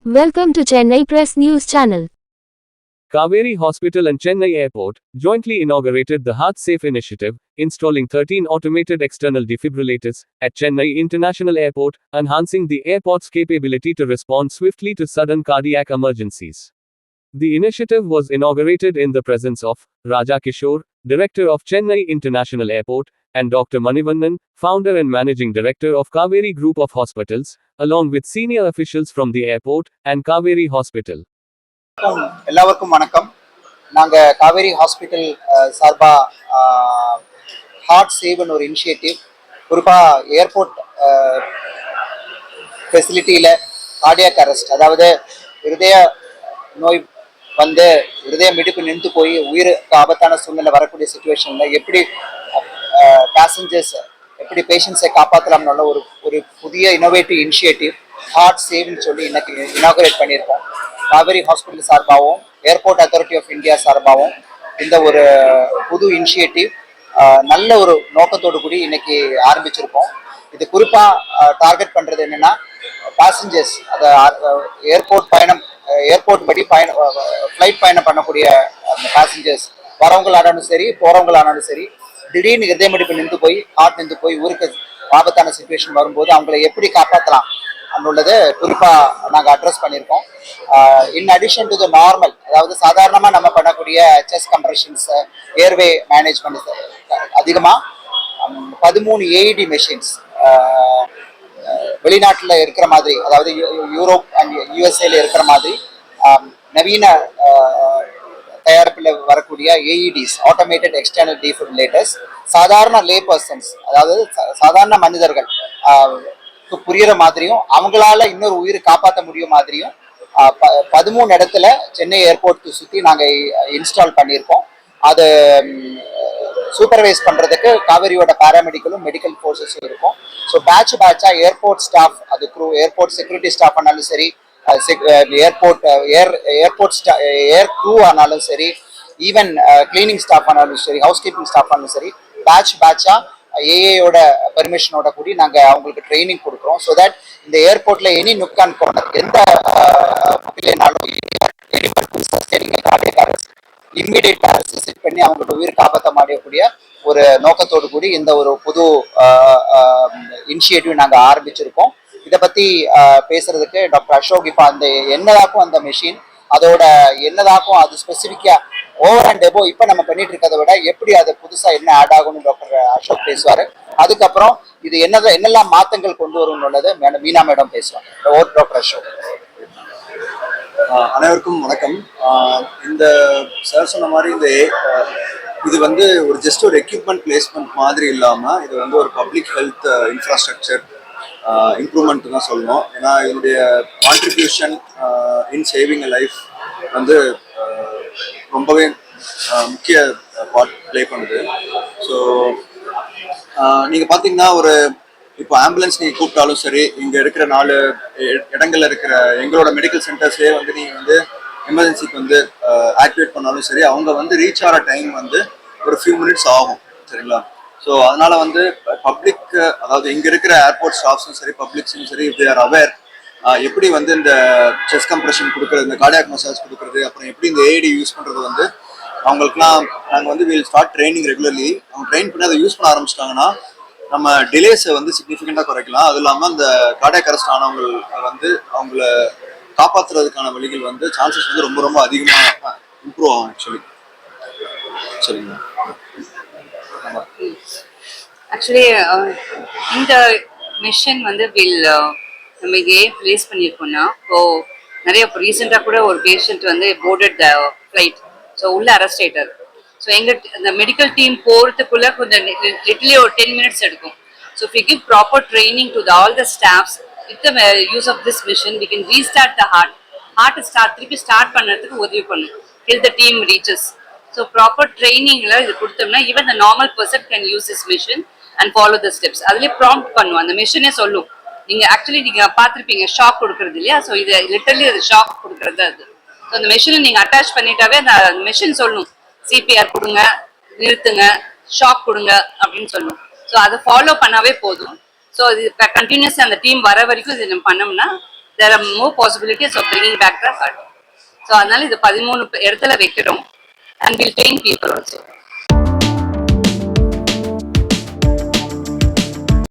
Welcome to Chennai Press News Channel. Kaveri Hospital and Chennai Airport jointly inaugurated the Heart Safe initiative, installing 13 automated external defibrillators at Chennai International Airport, enhancing the airport's capability to respond swiftly to sudden cardiac emergencies. The initiative was inaugurated in the presence of Raja Kishore, Director of Chennai International Airport, and Dr. Manivannan, Founder and Managing Director of Kaveri Group of Hospitals, along with senior officials from the airport and Kaveri Hospital. எல்லாருக்கும் வணக்கம். நாங்கள் Kaveri hospital சார்பாக heart சேவ்னு ஒரு initiative, குறிப்பாக airport ஃபெசிலிட்டியில் cardiac arrest, அதாவது இருதய நோய் வந்து இருதய மிடிப்பு நின்று போய் உயிருக்கு ஆபத்தான சூழ்நிலை வரக்கூடிய சுச்சுவேஷனில் எப்படி பேசஞ்சர்ஸ் எப்படி பேஷண்ட்ஸை காப்பாற்றலாம்னு ஒரு புதிய இன்னோவேட்டிவ் இனிஷியேட்டிவ் ஹார்ட் சேவ்னு சொல்லி இன்னைக்கு இனாகுரேட் பண்ணியிருக்கோம். காவேரி ஹாஸ்பிட்டல் சார்பாகவும் ஏர்போர்ட் அத்தாரிட்டி ஆஃப் இந்தியா சார்பாகவும் இந்த ஒரு புது இனிஷியேட்டிவ் நல்ல ஒரு நோக்கத்தோடு கூடி இன்னைக்கு ஆரம்பிச்சிருக்கோம். இது குறிப்பாக டார்கெட் பண்ணுறது என்னென்னா, பேசஞ்சர்ஸ் அதை ஏர்போர்ட் படி ஃப்ளைட் பயணம் பண்ணக்கூடிய அந்த பேசஞ்சர்ஸ் வரவங்களானாலும் சரி போகிறவங்களானாலும் சரி, திடீர்னு இதயமிடிப்பு நின்று போய் ஹார்ட் நின்று போய் ஊருக்கு ஆபத்தான சுச்சுவேஷன் வரும்போது அவங்கள எப்படி காப்பாற்றலாம் அன்னுள்ளது குறிப்பாக நாங்கள் அட்ரஸ் பண்ணியிருக்கோம். In addition to the normal, அதாவது சாதாரணமாக நம்ம பண்ணக்கூடிய செஸ்ட் கம்ப்ரெஷன்ஸ், ஏர்வே மேனேஜ்மெண்ட் அதிகமாக 13 ஏஇடி மெஷின்ஸ் வெளிநாட்டில் இருக்கிற மாதிரி, அதாவது யூரோப் அண்ட் யூஎஸ்ஏல இருக்கிற மாதிரி நவீன தயாரிப்பில் வரக்கூடிய ஏஇடிஸ், ஆட்டோமேட்டட் எக்ஸ்டர்னல் டிஃபிபிரிலேட்டர்ஸ், சாதாரண லே பர்சன்ஸ், அதாவது சாதாரண மனிதர்கள் புரியுற மாதிரியும் அவங்களால இன்னொரு உயிரை காப்பாற்ற முடியும் மாதிரியும் 13 இடத்துல சென்னை ஏர்போர்ட் சுற்றி நாங்கள் இன்ஸ்டால் பண்ணியிருக்கோம். அது சூப்பர்வைஸ் பண்ணுறதுக்கு காவேரியோட பேராமெடிக்கலும் மெடிக்கல் ஃபோர்ஸஸும் இருக்கும். ஸோ பேட்சாக ஏர்போர்ட் ஸ்டாஃப், அது ஏர்போர்ட் செக்யூரிட்டி ஸ்டாஃப் ஆனாலும் சரி, ஏர் க்ரூ ஆனாலும் சரி, ஈவன் கிளீனிங் ஸ்டாஃப் ஆனாலும் சரி, ஹவுஸ் கீப்பிங் ஸ்டாஃப் ஆனாலும் சரி, பேட்சாக ஏஏயோட பெர்மிஷனோட கூடி நாங்கள் அவங்களுக்கு ட்ரைனிங் கொடுக்குறோம். ஸோ தட் இந்த ஏர்போர்ட்டில் எனி நுக்கான் கோனர் எந்த இம்மிடியேட்டாக விசிட் பண்ணி அவங்களுக்கு உயிர் காப்பாற்ற மாட்டக்கூடிய ஒரு நோக்கத்தோடு கூடி இந்த ஒரு புது இனிஷியேட்டிவ் நாங்கள் ஆரம்பிச்சிருக்கோம். இதை பற்றி பேசுறதுக்கு டாக்டர் அசோக் இப்போ அந்த என்னதாக்கும் அந்த மெஷின், அதோட என்னதாக்கும் அது ஸ்பெசிஃபிக்காக ஓவர் அண்ட் எபோ இப்போ நம்ம பண்ணிட்டு இருக்கிறத விட எப்படி அது புதுசாக என்ன ஆட் ஆகும்னு டாக்டர் அசோக் பேசுவார். அதுக்கப்புறம் இது என்னெல்லாம் மாற்றங்கள் கொண்டு வரும்னுள்ளது மீனா மேடம் பேசுவாங்க. டாக்டர் அசோக். அனைவருக்கும் வணக்கம். இந்த சார் சொன்ன மாதிரி இது வந்து ஜஸ்ட் ஒரு எக்யூப்மெண்ட் பிளேஸ்மெண்ட் மாதிரி இல்லாமல் இது வந்து ஒரு பப்ளிக் ஹெல்த் இன்ஃப்ராஸ்ட்ரக்சர் இம்ப்ரூவ்மெண்ட் தான் சொல்லணும். ஏன்னா இதனுடைய கான்ட்ரிபியூஷன் இன் சேவிங் அ லைஃப் வந்து ரொம்பவே முக்கிய பார்ட் ப்ளே பண்ணுது. ஸோ நீங்கள் பார்த்தீங்கன்னா இப்போ ஆம்புலன்ஸ் நீங்கள் கூப்பிட்டாலும் சரி, இங்கே இருக்கிற 4 இடங்கள்ல இருக்கிற எங்களோட மெடிக்கல் சென்டர்ஸ்லேயே வந்து நீங்கள் வந்து எமர்ஜென்சிக்கு வந்து ஆக்டிவேட் பண்ணாலும் சரி, அவங்க வந்து ரீச் ஆகிற டைம் வந்து ஒரு ஃபியூ மினிட்ஸ் ஆகும், சரிங்களா? ஸோ அதனால வந்து பப்ளிக், அதாவது இங்கே இருக்கிற ஏர்போர்ட் ஸ்டாஃப்ஸும் சரி, பப்ளிக்ஸும் சரி, தே ஆர் அவேர் எப்படி வந்து இந்த செஸ்ட் கம்ப்ரெஷன் கொடுக்குறது, இந்த கார்டியாக் மசாஜ் கொடுக்குறது, அப்புறம் எப்படி இந்த ஏஐடி யூஸ் பண்ணுறது வந்து அவங்களுக்குலாம் நாங்கள் வந்து வில் ஸ்டார்ட் ட்ரைனிங் ரெகுலர்லி. அவங்க ட்ரெயின் பண்ணி அதை யூஸ் பண்ண ஆரம்பிச்சிட்டாங்கன்னா நம்ம டிலேஸை வந்து சிக்னிஃபிகண்டாக குறைக்கலாம். அது இல்லாமல் அந்த கார்டியாக் அரெஸ்ட் ஆனவங்க வந்து அவங்கள காப்பாற்றுறதுக்கான வழிகள் வந்து சான்சஸ் வந்து ரொம்ப ரொம்ப அதிகமாக இம்ப்ரூவ் ஆகும் ஆக்சுவலி. சரிங்களா? ஆக்சுவலி இந்த மிஷன் வந்து நம்ம ஏன் பிளேஸ் பண்ணியிருக்கோம்னா, இப்போ நிறைய இப்போ ரீசெண்டாக கூட ஒரு பேஷண்ட் வந்து போர்டட் த ஃப்ளைட், ஸோ உள்ள அரெஸ்ட் ஆயிட்டார். ஸோ அந்த மெடிக்கல் டீம் போகிறதுக்குள்ள கொஞ்சம் லிட்டலி ஒரு 10 மினிட்ஸ் எடுக்கும். So if you give proper training to all the staffs with the use of this machine, we can restart the ஹார்ட்டை திருப்பி ஸ்டார்ட் பண்ணுறதுக்கு உதவி பண்ணும் till the team reaches. So proper ட்ரைனிங்கில் இது கொடுத்தோம்னா even the normal person can use this machine and follow the steps. அதுலேயே prompt பண்ணுவோம், அந்த மிஷனே சொல்லும். நீங்கள் பார்த்துருப்பீங்க ஷாக் கொடுக்குறது இல்லையா? ஸோ இது லிட்டரலி அது ஷாக் கொடுக்குறது அது. ஸோ அந்த மிஷினை நீங்கள் அட்டாச் பண்ணிட்டாவே அந்த மிஷின் சொல்லும், சிபிஆர் கொடுங்க, நிறுத்துங்க, ஷாக் கொடுங்க அப்படின்னு சொல்லும். ஸோ அதை ஃபாலோ பண்ணாவே போதும். ஸோ இது கண்டினியூஸ் அந்த டீம் வர வரைக்கும் இது நம்ம பண்ணோம்னா there are more possibilities of bringing back the heart. So அதனால இது 13 இடத்துல வைக்கிறோம். And we'll train people also.